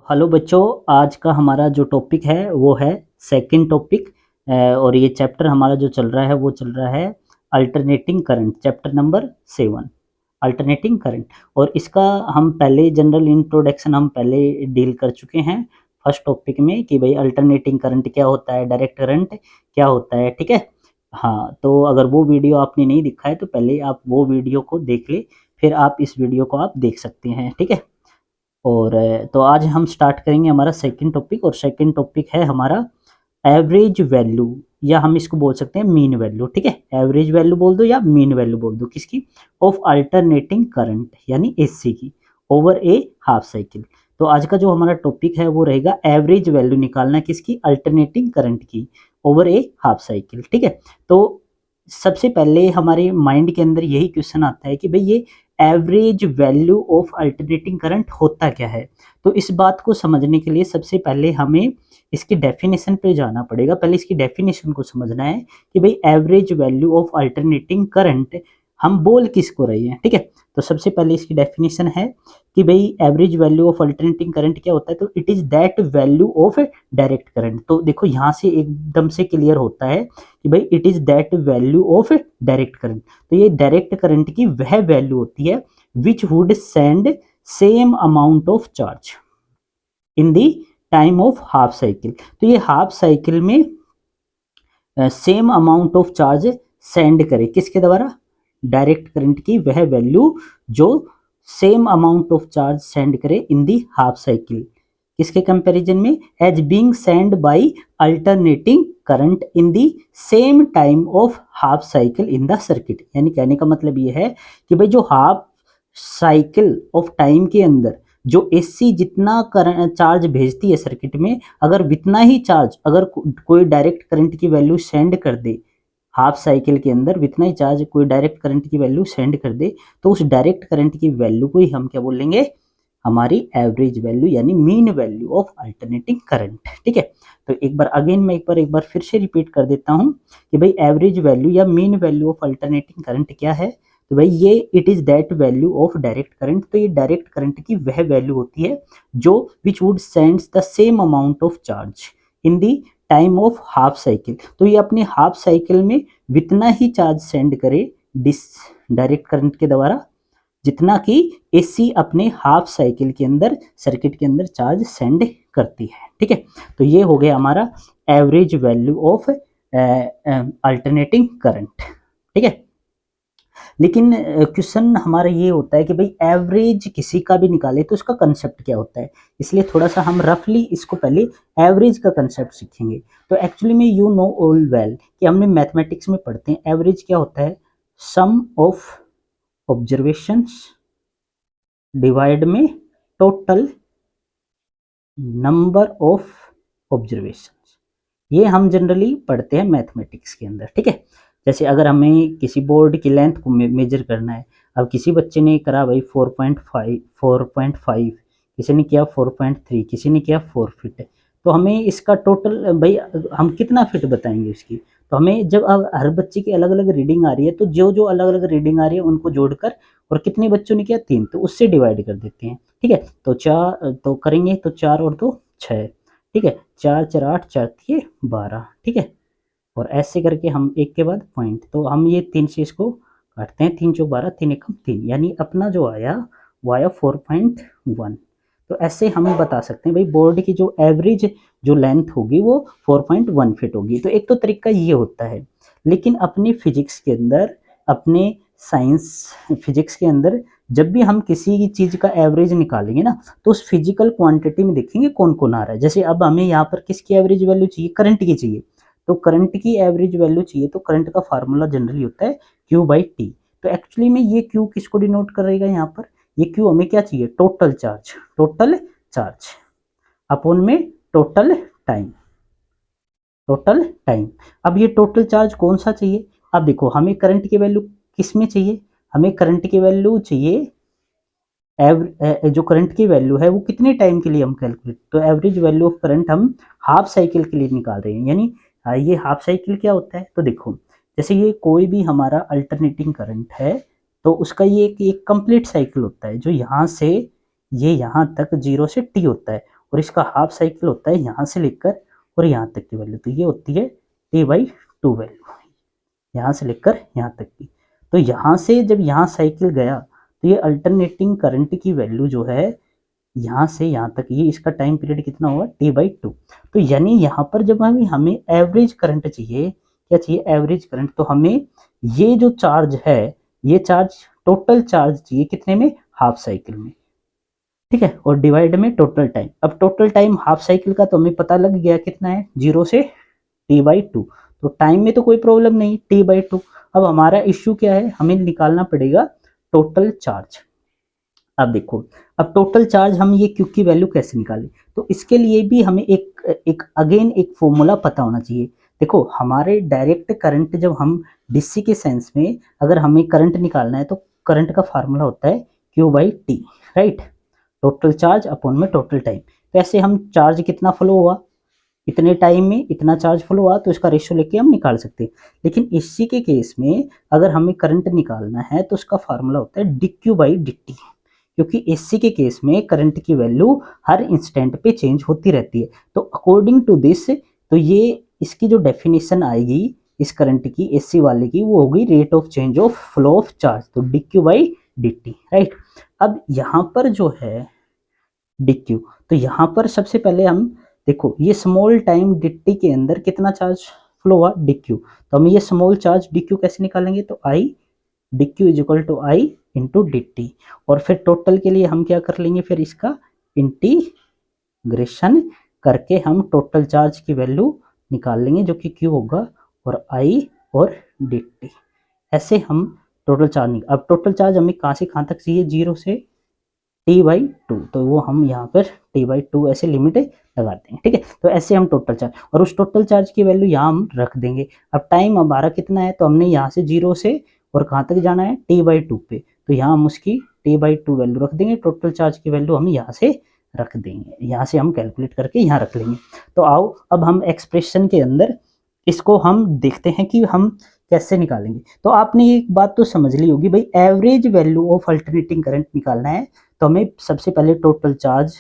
Hello बच्चों, आज का हमारा जो टॉपिक है वो है सेकंड टॉपिक। और ये चैप्टर हमारा जो चल रहा है वो चल रहा है alternating current, chapter number 7 alternating current. और इसका हम पहले जनरल इंट्रोडक्शन हम पहले डील कर चुके हैं फर्स्ट टॉपिक में कि भाई अल्टरनेटिंग करंट क्या होता है, डायरेक्ट करंट क्या होता है। ठीक है, हाँ, तो अगर वो वीडियो आपने नहीं देखा है तो पहले आप वो वीडियो को देख ले, फिर आप इस वीडियो को आप देख सकते हैं। ठीक है, और तो आज हम स्टार्ट करेंगे हमारा सेकंड टॉपिक, और सेकंड टॉपिक है हमारा एवरेज वैल्यू, या हम इसको बोल सकते हैं मीन वैल्यू। ठीक है, एवरेज वैल्यू बोल दो या मीन वैल्यू बोल दो, किसकी? ऑफ अल्टरनेटिंग करंट यानी एसी की ओवर ए हाफ साइकिल। तो आज का जो हमारा टॉपिक है वो रहेगा एवरेज वैल्यू निकालना, किसकी? अल्टरनेटिंग करंट की ओवर ए हाफ साइकिल। ठीक है, तो सबसे पहले हमारे माइंड के अंदर यही क्वेश्चन आता है कि भाई ये average value of alternating current होता क्या है। तो इस बात को समझने के लिए सबसे पहले हमें इसकी डेफिनेशन पे जाना पड़ेगा। पहले इसकी डेफिनेशन को समझना है कि भाई average value of alternating current हम बोल किसको रहे हैं। ठीक है, तो सबसे पहले इसकी डेफिनेशन है कि भाई average value of alternating current क्या होता है, तो it is that value of direct current. तो देखो यहाँ से एकदम से क्लियर होता है कि भाई it is that value of direct current. तो ये डायरेक्ट करंट की वह वैल्यू होती है which would send same amount of charge in the time of half cycle. तो ये हाफ साइकिल में same amount of charge send करे, किसके द्वारा? डायरेक्ट करंट की वह वैल्यू जो same amount of charge send करे इन दी हाफ साइकिल, किसके कंपैरिजन में? As being send by alternating current in the same time of half cycle in the circuit. यानी कहने का मतलब ये है कि भाई जो हाफ साइकिल ऑफ टाइम के अंदर जो एसी जितना करंट चार्ज भेजती है सर्किट में, अगर इतना ही चार्ज अगर कोई डायरेक्ट करंट की वैल्यू सेंड कर दे हाफ साइकिल के अंदर, इतना ही चार्ज कोई डायरेक्ट करंट की वैल्यू सेंड कर दे, तो उस डायरेक्ट करंट की वैल्यू को ही हम क्या बोलेंगे? हमारी एवरेज वैल्यू यानी mean value of alternating current. ठीक है, तो एक बार अगेन मैं एक बार फिर से रिपीट कर देता हूं कि भाई एवरेज वैल्यू या mean value of alternating current क्या है। तो भाई ये it is that value of direct current. तो ये डायरेक्ट करंट की वह वैल्यू होती है जो which would sends the same amount of charge in the time of half cycle. तो ये अपने हाफ साइकिल में जितना ही चार्ज सेंड करे डिस डायरेक्ट करंट के द्वारा, जितना कि एसी अपने हाफ साइकिल के अंदर सर्किट के अंदर चार्ज सेंड करती है। ठीक है, तो ये हो गया हमारा average value of alternating current. ठीक है, लेकिन क्वेश्चन हमारा ये होता है कि भाई एवरेज किसी का भी निकाले तो उसका कंसेप्ट क्या होता है। इसलिए थोड़ा सा हम रफली इसको पहले एवरेज का कंसेप्ट सीखेंगे। तो एक्चुअली में यू नो ऑल वेल कि हमने मैथमेटिक्स में पढ़ते हैं एवरेज क्या होता है, सम ऑफ ऑब्जर्वेशंस डिवाइड में टोटल नंबर ऑफ ऑब्जर्वेशंस। ये हम जनरली पढ़ते हैं मैथमेटिक्स के अंदर। ठीक है, जैसे अगर हमें किसी बोर्ड की लेंथ को मेजर करना है, अब किसी बच्चे ने करा भाई 4.5, किसी ने किया 4.3, किसी ने किया 4 फीट, तो हमें इसका टोटल भाई हम कितना फिट बताएंगे इसकी। तो हमें जब अब हर बच्चे की अलग अलग रीडिंग आ रही है, तो जो जो अलग अलग रीडिंग आ रही है उनको जोड़कर, और कितने बच्चों ने किया 3, तो उससे डिवाइड कर देते हैं। ठीक है, तो 4 तो करेंगे, तो 4 और 2 6। ठीक है, 4 4 8, 4 3 12। ठीक है, और ऐसे करके हम एक के बाद पॉइंट, तो हम ये 3 से इसको काटते हैं, 3 चौक 12, 3 एकम 3, यानी अपना जो आया वो आया 4.1। तो ऐसे हम बता सकते हैं भाई बोर्ड की जो एवरेज जो लेंथ होगी वो 4.1 फीट होगी। तो एक तो तरीका ये होता है, लेकिन अपने फिजिक्स के अंदर, अपने साइंस फिजिक्स के अंदर जब भी हम किसी चीज का एवरेज निकालेंगे ना, तो उस फिजिकल क्वांटिटी में देखेंगे कौन कौन आ रहा है। जैसे अब हमें यहाँ पर किसकी एवरेज वैल्यू चाहिए? करंट की चाहिए। तो करंट की एवरेज वैल्यू चाहिए, तो करंट का फार्मूला जनरली होता है Q बाई टी। तो एक्चुअली में ये Q किसको डिनोट करेगा यहाँ पर? ये Q हमें क्या चाहिए? टोटल चार्ज अपॉन में टोटल टाइम, अब ये टोटल चार्ज कौन सा चाहिए? अब देखो हमें करंट की वैल्यू किस में चाहिए? हमें करंट की वैल्यू चाहिए जो करंट की वैल्यू है वो कितने टाइम के लिए हम कैलकुलेट, तो एवरेज वैल्यू ऑफ करंट हम हाफ साइकिल के लिए निकाल रहे हैं। यानी ये हाफ साइकिल क्या होता है? तो देखो जैसे ये कोई भी हमारा अल्टरनेटिंग करंट है, तो उसका ये एक कंप्लीट साइकिल होता है जो यहाँ से ये यहाँ तक 0 से t होता है, और इसका हाफ साइकिल होता है यहाँ से लेकर और यहाँ तक की वैल्यू, तो ये होती है T/2 वैल्यू, यहाँ से लेकर यहाँ तक की। तो यहाँ से जब यहाँ साइकिल गया तो ये अल्टरनेटिंग करंट की वैल्यू जो है यहाँ से यहाँ तक, ये इसका टाइम पीरियड कितना होगा T/2। तो यानी यहाँ पर जब हमें एवरेज करंट चाहिए, क्या चाहिए, एवरेज करंट, तो हमें ये जो चार्ज है, ये चार्ज टोटल चार्ज चाहिए कितने में, हाफ साइकिल में, ठीक है, और डिवाइड में टोटल टाइम। अब टोटल टाइम हाफ साइकिल का तो हमें पता लग गया कितना है, 0 से T/2, तो टाइम में तो कोई प्रॉब्लम नहीं, T/2। अब हमारा इश्यू क्या है, हमें निकालना पड़ेगा टोटल चार्ज। अब देखो, अब टोटल चार्ज हम ये क्यू की वैल्यू कैसे निकालें, तो इसके लिए भी हमें एक अगेन एक फॉर्मूला पता होना चाहिए। देखो हमारे डायरेक्ट करंट, जब हम डीसी के सेंस में अगर हमें करंट निकालना है तो करंट का फार्मूला होता है Q/T, right, total charge upon में टोटल टाइम। तो ऐसे हम चार्ज कितना फ्लो हुआ, इतने टाइम में इतना चार्ज फ्लो हुआ, तो इसका रेशियो लेके हम निकाल सकते हैं। लेकिन इसी के केस में अगर हमें करंट निकालना है तो उसका फार्मूला होता है dQ/dt, क्योंकि एसी के केस में करंट की वैल्यू हर इंस्टेंट पे चेंज होती रहती है। तो अकॉर्डिंग टू दिस, तो ये इसकी जो डेफिनेशन आएगी इस करंट की, एसी वाले की, वो होगी rate of change of flow of charge, तो dQ/dt, राइट। अब यहाँ पर जो है dq, तो यहाँ पर सबसे पहले हम देखो ये स्मॉल टाइम dt के अंदर कितना चार्ज फ्लो हुआ, dq, तो हम ये स्मॉल चार्ज dq कैसे निकालेंगे, तो i dq is equal to i into dt, और फिर टोटल के लिए हम क्या कर लेंगे, फिर इसका इंटीग्रेशन करके हम टोटल चार्ज की वैल्यू निकाल लेंगे जो कि q होगा, और i और dt, ऐसे हम टोटल चार्ज निकाल। अब टोटल चार्ज हमें कहाँ से कहाँ तक चाहिए, 0 से T/2, तो वो हम यहाँ पर T/2 ऐसे लिमिट लगा देंगे, ठीक है। तो ऐसे हम टोटल चार्ज, और उस टोटल चार्ज की वैल्यू यहाँ हम रख देंगे। अब टाइम हमारा कितना है, तो हमने यहाँ से 0 से और कहाँ तक जाना है, T/2 पे, तो यहाँ हम उसकी T/2 वैल्यू रख देंगे, टोटल चार्ज की वैल्यू हम यहाँ से रख देंगे, यहाँ से हम कैलकुलेट करके यहाँ रख लेंगे। तो आओ अब हम एक्सप्रेशन के अंदर इसको हम देखते हैं कि हम कैसे निकालेंगे। तो आपने एक बात तो समझ ली होगी भाई, average value of alternating current निकालना है तो हमें सबसे पहले total charge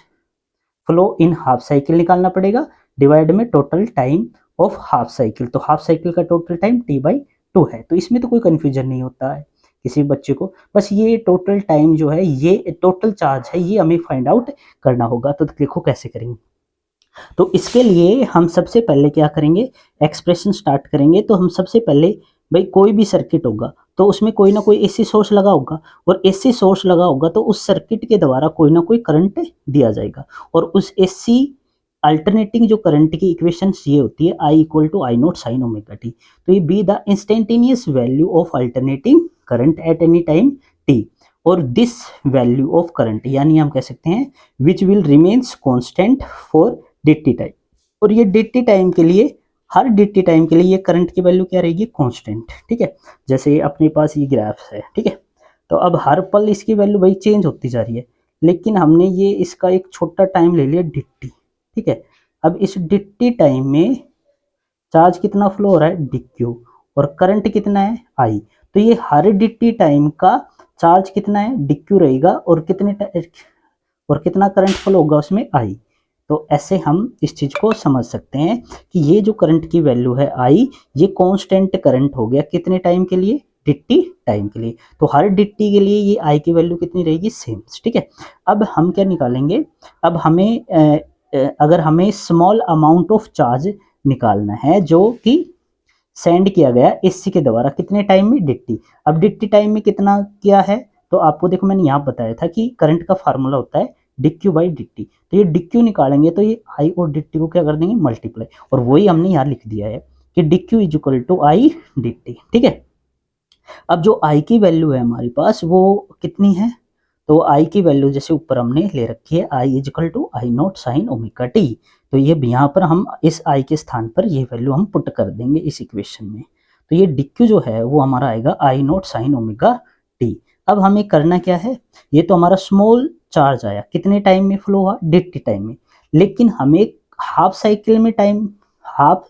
flow in half cycle निकालना पड़ेगा, डिवाइड में total time of half cycle, तो हाफ साइकिल का टोटल टाइम T/2 है। तो इसमें तो कोई कंफ्यूजन नहीं होता है किसी बच्चे को, बस ये टोटल टाइम जो है, ये टोटल चार्ज है, ये हमें फाइंड आउट करना होगा। तो देखो कैसे करेंगे, तो इसके लिए हम सबसे पहले क्या करेंगे, एक्सप्रेशन स्टार्ट करेंगे। तो हम सबसे पहले भाई कोई भी सर्किट होगा तो उसमें कोई ना कोई एसी सोर्स लगा होगा, और एसी सोर्स लगा होगा तो उस सर्किट के द्वारा कोई ना कोई करंट दिया जाएगा, और उस एसी अल्टरनेटिंग जो करंट की इक्वेशन ये होती है I equal to I naught sine omega T. तो ये be the instantaneous value of alternating current at any time T, और दिस वैल्यू ऑफ करंट, यानी हम कह सकते हैं which will remains constant for dt time, और ये dt टाइम के लिए, हर dt टाइम के लिए ये करंट की वैल्यू क्या रहेगी, कांस्टेंट, ठीक है। जैसे अपने पास ये ग्राफ है, ठीक है, तो अब हर पल इसकी वैल्यू भाई चेंज होती जा रही है, लेकिन हमने ये इसका एक छोटा टाइम ले लिया dt, ठीक है। अब इस dt टाइम में चार्ज कितना फ्लो हो रहा है, dq, और करंट कितना है, i, तो ये हर dt टाइम का चार्ज कितना है, dq रहेगा, और कितना करंट फ्लो होगा उसमें, i। तो ऐसे हम इस चीज को समझ सकते हैं कि ये जो करंट की वैल्यू है I, ये कांस्टेंट करंट हो गया कितने टाइम के लिए, dt टाइम के लिए। तो हर dt के लिए ये I की वैल्यू कितनी रहेगी, सेम, ठीक है। अब हम क्या निकालेंगे, अब हमें अगर हमें स्मॉल अमाउंट ऑफ चार्ज निकालना है जो कि सेंड किया गया एसी के द्वारा कितने टाइम में, dt। अब dt टाइम में कितना किया है, तो आपको देखो मैंने यहाँ बताया था कि करंट का फार्मूला होता है dq/dt, तो ये dq निकालेंगे तो ये i और dt को क्या कर देंगे, मल्टीप्लाई, और वही हमने यहाँ लिख दिया है कि dq is equal to i dt, ठीक है। अब जो i की वैल्यू है हमारे पास वो कितनी है, तो i की वैल्यू जैसे ऊपर हमने ले रखी है i is equal to I naught sine omega T, तो ये यहाँ पर हम इस i के स्थान पर ये वैल्यू हम पुट कर देंगे इस इक्वेशन में। तो ये dq जो है वो हमारा आएगा I naught sine omega T. अब हमें करना क्या है, ये तो हमारा स्मॉल चार्ज आया, कितने टाइम में फ्लो हुआ, dt टाइम में, लेकिन हमें हाफ साइकिल में टाइम, हाफ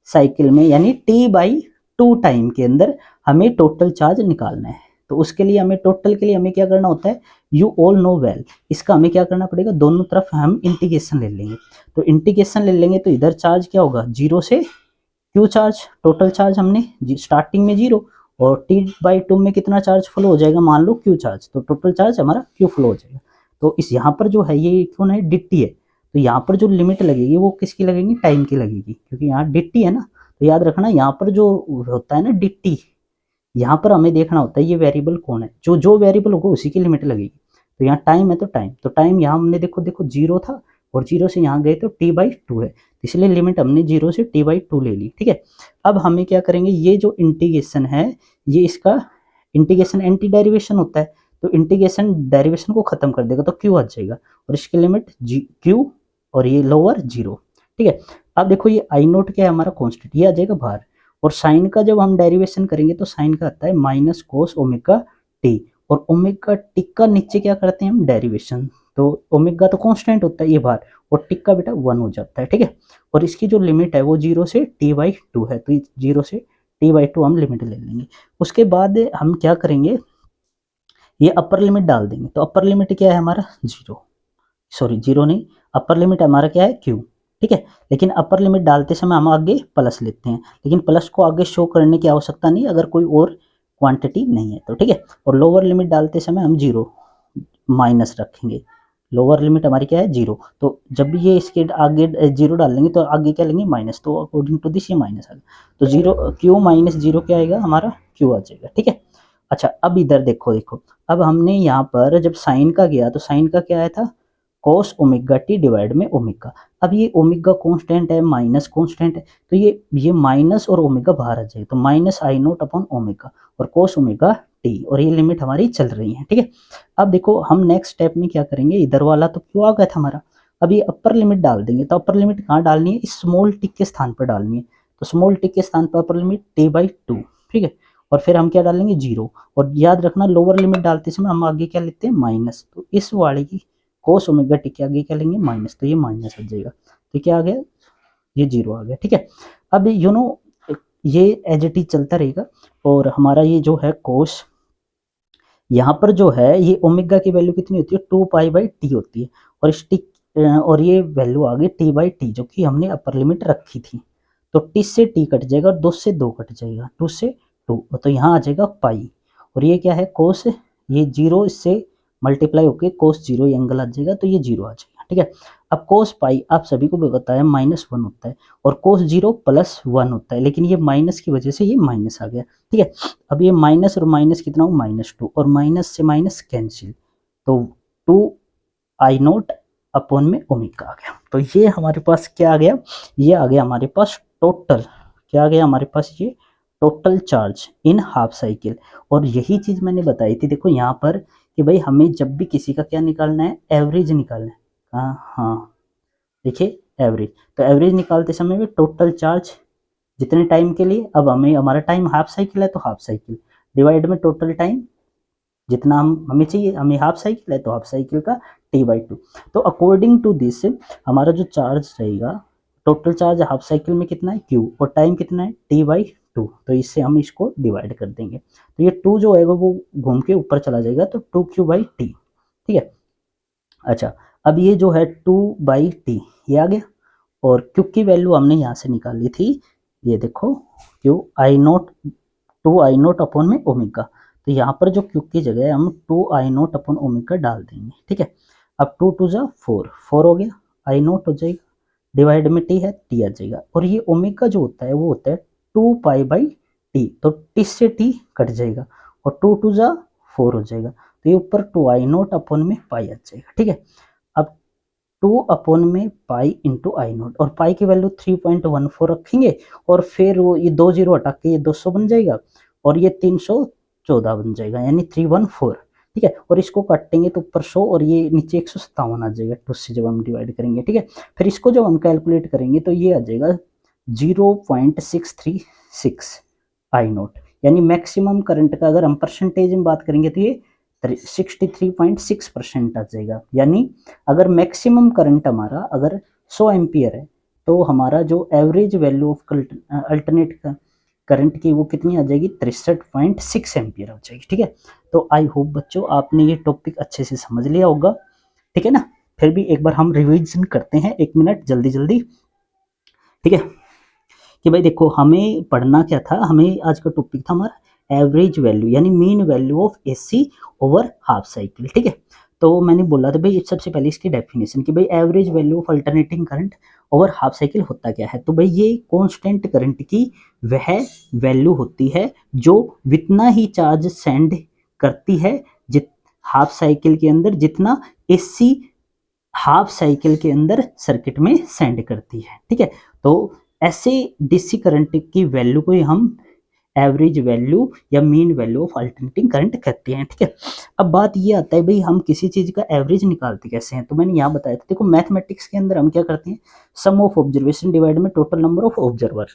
साइकिल में यानी T/2 टाइम के अंदर हमें टोटल चार्ज निकालना है। तो उसके लिए हमें टोटल के लिए हमें क्या करना होता है, यू ऑल नो वेल, इसका हमें क्या करना पड़ेगा, दोनों तरफ हम इंटीग्रेशन ले लेंगे। तो इंटीग्रेशन ले लेंगे तो इधर चार्ज क्या होगा, जीरो से क्यू चार्ज, टोटल चार्ज हमने स्टार्टिंग में जीरो, और t/2 में कितना चार्ज फ्लो हो जाएगा, मान लो क्यू चार्ज, तो टोटल चार्ज हमारा क्यू फ्लो हो जाएगा। तो इस यहाँ पर जो है ये कौन है, dt है, तो यहाँ पर जो लिमिट लगेगी वो किसकी लगेगी, टाइम की लगेगी, क्योंकि यहाँ dt है ना। तो याद रखना यहाँ पर जो होता है ना dt, यहाँ पर हमें देखना होता है ये वेरिएबल कौन है, जो जो वेरिएबल होगा उसी की लिमिट लगेगी। तो यहाँ टाइम है, तो टाइम यहाँ हमने देखो देखो जीरो था, और जीरो से यहाँ गए तो t/2 है, इसलिए लिमिट हमने जीरो से t/2 ले ली, ठीक है। अब हमें क्या करेंगे, ये जो इंटीग्रेशन है, ये इसका इंटीग्रेशन एंटी डेरिवेशन होता है, तो इंटीग्रेशन डेरिवेशन को खत्म कर देगा, तो क्यू आ जाएगा, और इसकी लिमिट क्यू, और ये लोअर जीरो, ठीक है। अब देखो ये आई नोट क्या है, हमारा कॉन्स्टेंट, ये आ जाएगा बाहर, और साइन का जब हम डेरिवेशन करेंगे तो साइन का आता है माइनस कोस ओमेगा टी, और ओमेगा टी का नीचे क्या करते हैं हम, डेरिवेशन, तो ओमेगा तो कांस्टेंट होता है ये बाहर, और टी का बेटा 1 हो जाता है, ठीक है। और इसकी जो लिमिट है वो 0 से t/2 है, तो 0 से t/2 हम लिमिट ले लेंगे। उसके बाद हम क्या करेंगे, ये अपर लिमिट डाल देंगे, तो अपर लिमिट क्या है हमारा, जीरो, सॉरी जीरो नहीं, अपर लिमिट हमारा क्या है, क्यू, ठीक है। लेकिन अपर लिमिट डालते समय हम आगे प्लस लेते हैं, लेकिन प्लस को आगे शो करने की आवश्यकता नहीं अगर कोई और क्वांटिटी नहीं है तो, ठीक है। और लोअर लिमिट डालते समय हम जीरो माइनस रखेंगे, लोअर लिमिट हमारी क्या है, जीरो, तो जब भी ये इसके आगे जीरो डाल लेंगे तो आगे क्या लेंगे, माइनस, तो अकॉर्डिंग टू दिस ये माइनस आएगा, तो जीरो क्यू माइनस जीरो क्या आएगा, हमारा क्यू आ जाएगा, ठीक है। अच्छा अब इधर देखो देखो, अब हमने यहाँ पर जब साइन का गया तो साइन का क्या आया था, कॉस ओमेगा टी डिवाइड में ओमेगा। अब ये ओमेगा कांस्टेंट है, माइनस कांस्टेंट है, तो ये माइनस और ओमेगा बाहर आ जाएगा, तो माइनस आई नोट अपॉन ओमेगा और कॉस ओमेगा टी, और ये लिमिट हमारी चल रही है, ठीक है। अब देखो हम नेक्स्ट स्टेप में क्या करेंगे, इधर वाला तो क्यों आ गया था हमारा, अब ये अपर लिमिट डाल देंगे, तो अपर लिमिट कहाँ डालनी है, इस स्मॉल टी के स्थान पर डालनी है, तो स्मॉल टी के स्थान पर अपर लिमिट t/2, ठीक है। और फिर हम क्या डालेंगे, जीरो, और याद रखना लोअर लिमिट डालते समय हम आगे क्या लेते हैं, माइनस, तो इस वाले की कोस ओमेगा टी के आगे क्या लेंगे, माइनस, तो ये माइनस आ जाएगा, तो क्या आ गया, ये जीरो आ गया, ठीक है। अब ये एज इट इज चलता रहेगा, और हमारा ये जो है कोस, यहाँ पर जो है ये ओमेगा की वैल्यू कितनी होती है, 2π/t होती है, और इस टी और ये वैल्यू आ गई t/t, जो कि हमने अपर लिमिट रखी थी, तो टी से टी कट जाएगा और 2 से 2 कट जाएगा, 2 से 2, तो यहाँ आ जाएगा पाई, और ये क्या है कोस, ये जीरो इससे मल्टीप्लाई होके कोस जीरो ये एंगल आ जाएगा, तो ये जीरो आ जाएगा, ठीक है। अब कोस पाई आप सभी को भी बताया -1 होता है, और कोस जीरो +1 होता है, लेकिन ये माइनस की वजह से ये माइनस आ गया, ठीक है। अब ये माइनस और माइनस कितना हो, -2, और माइनस से माइनस कैंसिल, तो 2I0 अपॉन में ओमेगा आ गया, तो ये हमारे पास क्या आ गया, ये आ गया हमारे पास टोटल, क्या आ गया हमारे पास, ये total charge in half cycle. और यही चीज मैंने बताई थी, देखो यहाँ पर कि भाई हमें जब भी किसी का क्या निकालना है, एवरेज निकालना है, हाँ देखिए एवरेज, तो एवरेज निकालते समय में टोटल चार्ज जितने टाइम के लिए, अब हमारा टाइम हाफ साइकिल है तो हाफ साइकिल डिवाइड में टोटल टाइम जितना हमें चाहिए, हमें हाफ साइकिल है तो हाफ साइकिल का t/2, तो अकॉर्डिंग टू दिस हमारा जो चार्ज रहेगा, टोटल चार्ज हाफ साइकिल में कितना है, q, और टाइम कितना है, t/2, तो इससे हम इसको डिवाइड कर देंगे, तो ये 2 जो है वो घूम के ऊपर चला जाएगा, तो 2q/t, ठीक है। अच्छा अब ये जो है 2/t ये आ गया, और q की वैल्यू हमने यहाँ से निकाली थी, ये देखो q I0 अपॉन में ओमेगा, तो यहाँ पर जो q की जगह हम 2I0 अपॉन ओमेगा डाल देंगे, ठीक है। अब 2 2 जा 4, 4 हो गया, I0 हो जाएगा, डिवाइड में t है, t आ जाएगा, और ये ओमेगा जो होता है वो होता है 2π/t, तो t से t कट जाएगा, और 2 2 जा 4 हो जाएगा, तो ये ऊपर 2I0 अपॉन में पाई आ जाएगा, ठीक है। अब 2 अपॉन में पाई इंटू I0, और पाई की वैल्यू 3.14 रखेंगे, और फिर वो ये 2 जीरो हटा के ये 200 बन जाएगा, और ये 314 बन जाएगा, यानी 314, ठीक है। और इसको काटेंगे तो ऊपर 100 और ये नीचे 157 आ जाएगा, 2 से जब हम डिवाइड करेंगे, ठीक है। फिर इसको जब हम कैलकुलेट करेंगे तो ये आ जाएगा 0.636 I0, यानी मैक्सिमम करंट का अगर हम परसेंटेज में बात करेंगे तो ये 63.6% आ जाएगा, यानी अगर मैक्सिमम करंट हमारा अगर 100 एम्पियर है, तो हमारा जो एवरेज वैल्यू ऑफ अल्टरनेट का करंट की वो कितनी आ जाएगी 63.6 एम्पियर आ जाएगी। ठीक है, तो आई होप बच्चों आपने ये टॉपिक अच्छे से समझ लिया होगा। ठीक है ना, फिर भी एक बार हम रिवीजन करते हैं 1 मिनट जल्दी जल्दी। ठीक है, कि भाई देखो हमें पढ़ना क्या था, हमें आज का टॉपिक था हमारा एवरेज वैल्यू यानी mean value of AC over half cycle. ठीक है, तो मैंने बोला था भाई सबसे पहले इसकी डेफिनेशन कि भाई average value of alternating current over half cycle होता क्या है। तो भाई ये कांस्टेंट करंट की वह वैल्यू होती है जो जितना ही चार्ज सेंड करती है जित हाफ साइकिल के अंदर जितना एसी हाफ साइकिल के अंदर सर्किट में सेंड करती है। ठीक है, तो ऐसे डीसी करंट की वैल्यू को हम एवरेज वैल्यू या mean value of alternating current कहते हैं। ठीक है, अब बात ये आता है भाई हम किसी चीज का एवरेज निकालते कैसे हैं। तो मैंने यहाँ बताया था, देखो मैथमेटिक्स के अंदर हम क्या करते हैं, सम ऑफ ऑब्जर्वेशन डिवाइड में टोटल नंबर ऑफ ऑब्जर्वर।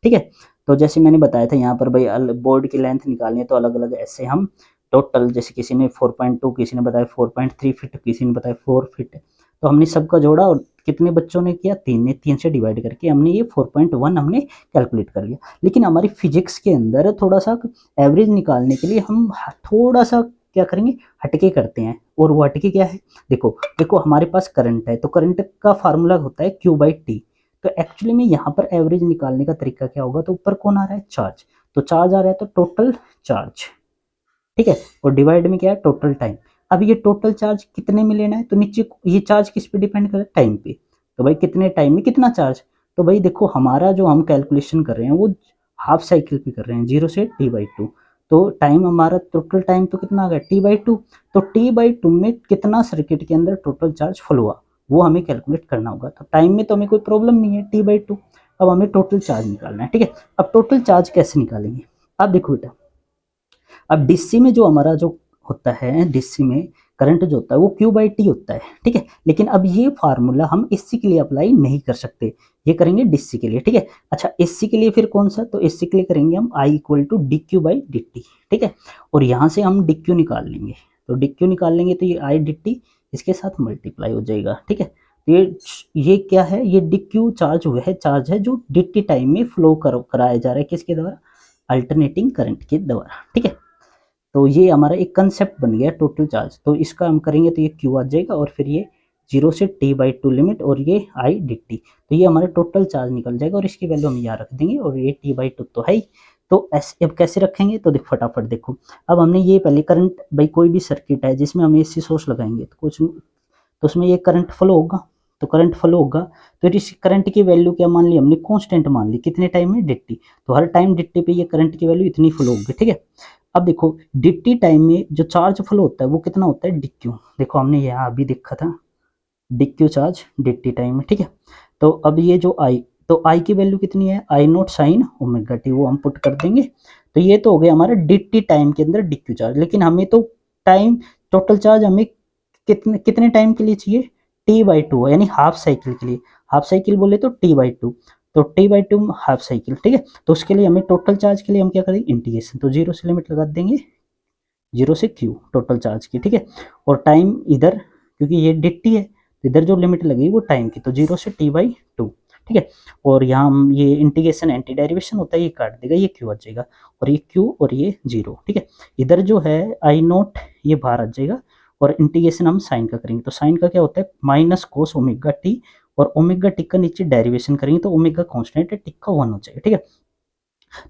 ठीक है, तो जैसे मैंने बताया था यहाँ पर भाई बोर्ड की लेंथ निकालनी है तो अलग अलग ऐसे हम टोटल, जैसे किसी ने 4.2, किसी ने बताया 4.3 फीट, किसी ने बताया 4 फीट, तो हमने सबका जोड़ा और कितने बच्चों ने किया, 3 ने, 3 से डिवाइड करके हमने ये 4.1 हमने कैलकुलेट कर लिया। लेकिन हमारी फिजिक्स के अंदर थोड़ा सा एवरेज निकालने के लिए हम थोड़ा सा क्या करेंगे, हटके करते हैं। और वो हटके क्या है, देखो देखो हमारे पास करंट है तो करंट का फार्मूला होता है Q/T। तो एक्चुअली में यहाँ पर एवरेज निकालने का तरीका क्या होगा, तो ऊपर कौन आ रहा है, चार्ज, तो चार्ज आ रहा है तो टोटल चार्ज। ठीक है, और डिवाइड में क्या है, टोटल टाइम। अब ये टोटल चार्ज कितने में लेना है, तो नीचे ये चार्ज किस पे डिपेंड कर रहा है, टाइम पे। तो भाई कितने टाइम में कितना चार्ज, तो भाई देखो हमारा जो हम कैलकुलेशन कर रहे हैं वो हाफ साइकिल पे कर रहे हैं, 0 से T/2। तो टाइम हमारा टोटल टाइम तो कितना आ गया, T/2। तो T/2 में कितना सर्किट के अंदर टोटल चार्ज फ्लो हुआ वो हमें कैलकुलेट करना होगा। तो टाइम में तो हमें कोई प्रॉब्लम नहीं है, T/2। अब हमें टोटल चार्ज निकालना है। ठीक है, अब टोटल चार्ज कैसे निकालेंगे, अब देखो बेटा, अब डीसी में जो हमारा जो होता है, डीसी में करंट जो होता है वो Q/T होता है। ठीक है, लेकिन अब ये फार्मूला हम एसी के लिए अप्लाई नहीं कर सकते, ये करेंगे डीसी के लिए। ठीक है, अच्छा एसी के लिए फिर कौन सा, तो एसी के लिए करेंगे हम I = dQ/dt। ठीक है, और यहाँ से हम dQ निकाल लेंगे, तो dQ निकाल लेंगे तो ये I dt इसके साथ मल्टीप्लाई हो जाएगा। ठीक है, तो ये क्या है, ये dQ चार्ज वह चार्ज है जो dt टाइम में फ्लो कराया जा रहा है, किसके द्वारा, अल्टरनेटिंग करंट के द्वारा। ठीक है, तो ये हमारा एक कंसेप्ट बन गया टोटल चार्ज। तो इसका हम करेंगे तो ये क्यू आ जाएगा और फिर ये 0 से T/2 लिमिट और ये I dt, तो ये हमारा टोटल चार्ज निकल जाएगा और इसकी वैल्यू हम यहाँ रख देंगे और ये T/2 तो है ही। तो ऐसे अब कैसे रखेंगे, तो देख फटाफट देखो, अब हमने ये पहले करंट, भाई कोई भी सर्किट है जिसमें हम एसी सोर्स लगाएंगे तो कुछ तो उसमें ये करंट फ्लो होगा, तो करंट फ्लो होगा तो इस करंट की वैल्यू क्या मान ली हमने, कांस्टेंट मान ली, कितने टाइम में, dt। तो हर टाइम dt पे ये करंट की वैल्यू इतनी फ्लो होगी। ठीक है, अब देखो dt टाइम में जो चार्ज फ्लो होता है वो कितना होता है, dq। देखो हमने यहाँ अभी देखा था dq चार्ज dt टाइम में। ठीक है, तो अब ये जो i, तो i की वैल्यू कितनी है, I0 sin ओमेगा t, वो हम पुट कर देंगे। तो ये तो हो गया हमारा dt टाइम के अंदर dq चार्ज। लेकिन हमें तो टाइम टोटल चार्ज हमें कितने कितने टाइम के लिए चाहिए, T/2 यानी हाफ साइकिल के लिए। हाफ साइकिल बोले तो T/2, तो T/2 हाफ साइकिल। ठीक है, तो उसके लिए हमें टोटल चार्ज के लिए हम क्या करेंगे, इंटीग्रेशन, तो 0 से लिमिट लगा देंगे 0 से Q टोटल चार्ज की। ठीक है, और टाइम इधर क्योंकि ये dt है तो इधर जो लिमिट लगेगी वो टाइम की, तो 0 से T/2। ठीक है, और यहाँ हम ये इंटीग्रेशन एंटी डेरिवेशन होता है, ये काट देगा, ये Q आ जाएगा और ये Q और ये 0। ठीक है, इधर जो है I0 ये बाहर आ जाएगा और इंटीग्रेशन हम साइन का करेंगे, तो साइन का क्या होता है, माइनस कोस ओमेगा टी, और ओमेगा टी का नीचे डेरिवेशन करेंगे तो ओमेगा कांस्टेंट है, टी का 1 हो जाएगा। ठीक है,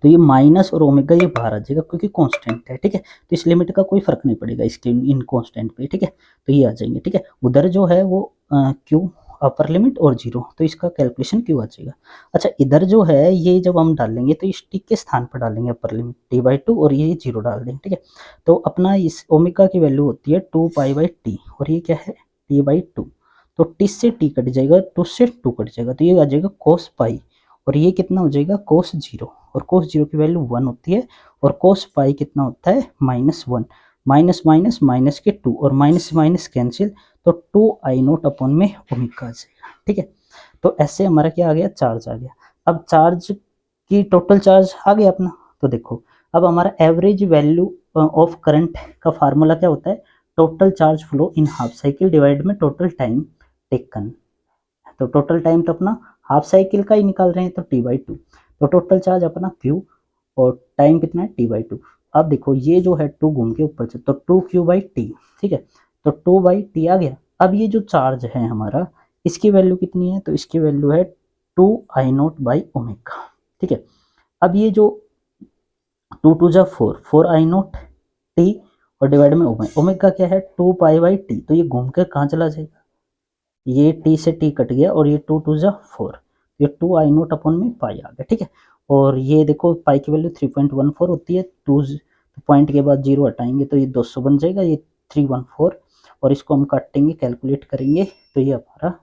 तो ये माइनस और ओमेगा ये बाहर आ जाएगा क्योंकि कांस्टेंट है। ठीक है, तो इस लिमिट का कोई फर्क नहीं पड़ेगा इसके इन कांस्टेंट पे। ठीक है, तो ये आ जाएंगे। ठीक है, उधर जो है वो क्यू अपर लिमिट और 0, तो इसका कैलकुलेशन क्यों आ जाएगा। अच्छा इधर जो है ये जब हम डालेंगे तो इस टी के स्थान पर डालेंगे अपर लिमिट T/2 और ये 0 डाल देंगे। ठीक है, तो अपना इस ओमेगा की वैल्यू होती है 2π/t और ये क्या है, T/2। तो टी से टी कट जाएगा, 2 से 2 कट जाएगा, तो ये आ जाएगा cos पाई और ये कितना हो जाएगा, cos 0, और cos 0 की वैल्यू 1 होती है और cos पाई कितना होता है, -1, माइनस माइनस माइनस के 2 और माइनस माइनस कैंसिल, तो 2I0 अपॉन में ओमेगा आ जाएगा। ठीक है, तो ऐसे हमारा क्या आ गया, चार्ज आ गया। अब चार्ज की टोटल चार्ज आ गया अपना, तो देखो अब हमारा एवरेज वैल्यू ऑफ करंट का फार्मूला क्या होता है, total charge flow in half cycle divide में टोटल टाइम टेकन। तो टोटल टाइम तो अपना हाफ साइकिल का ही निकाल रहे हैं तो T/2, तो टोटल चार्ज अपना Q और टाइम कितना है t/2। अब देखो ये जो है 2 घूम के ऊपर से, तो 2q/t, ठीक है, तो 2/t आ गया। अब ये जो चार्ज है हमारा, इसकी वैल्यू कितनी है, तो इसकी वैल्यू है 2I0/ओमेगा, ठीक है। अब ये जो 2 × 4 4I0t और डिवाइड में ओमेगा क्या है 2π/t, तो ये घूम कर कहाँ चला जाएगा, ये t से t कट गया और ये 2 × 4, ये 2I0 में पाई आ गया, ठीक है। और ये देखो पाई की वैल्यू 3.14 होती है, 2 पॉइंट के बाद 0 हटाएंगे तो ये 200 बन जाएगा, ये 314, और इसको हम काटेंगे कैलकुलेट करेंगे तो ये हमारा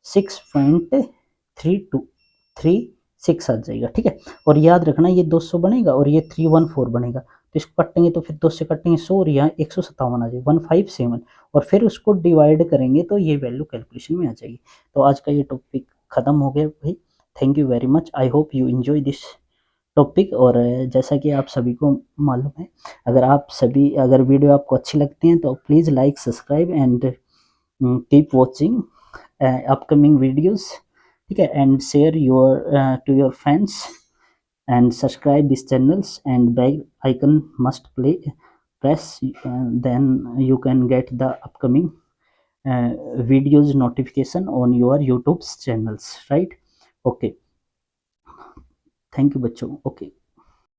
6.3236 आ जाएगा, ठीक है। और याद रखना ये 200 बनेगा और ये 314 बनेगा, तो इसको काटेंगे तो फिर 2 से काटेंगे 100 और यहाँ 157 आ जाएगा 157, और फिर उसको डिवाइड करेंगे तो ये वैल्यू कैलकुलेशन में आ जाएगी। तो आज का ये टॉपिक ख़त्म हो गया भाई। Thank you very much, I hope you enjoy this topic. और जैसा कि आप सभी को मालूम है, अगर वीडियो आपको अच्छी लगती हैं तो please like subscribe and keep watching upcoming videos, ठीक है, and share your to your friends and subscribe these channels and bell icon must press, then you can get the upcoming videos notification on your YouTube channels, right? Okay, thank you बच्चों। okay।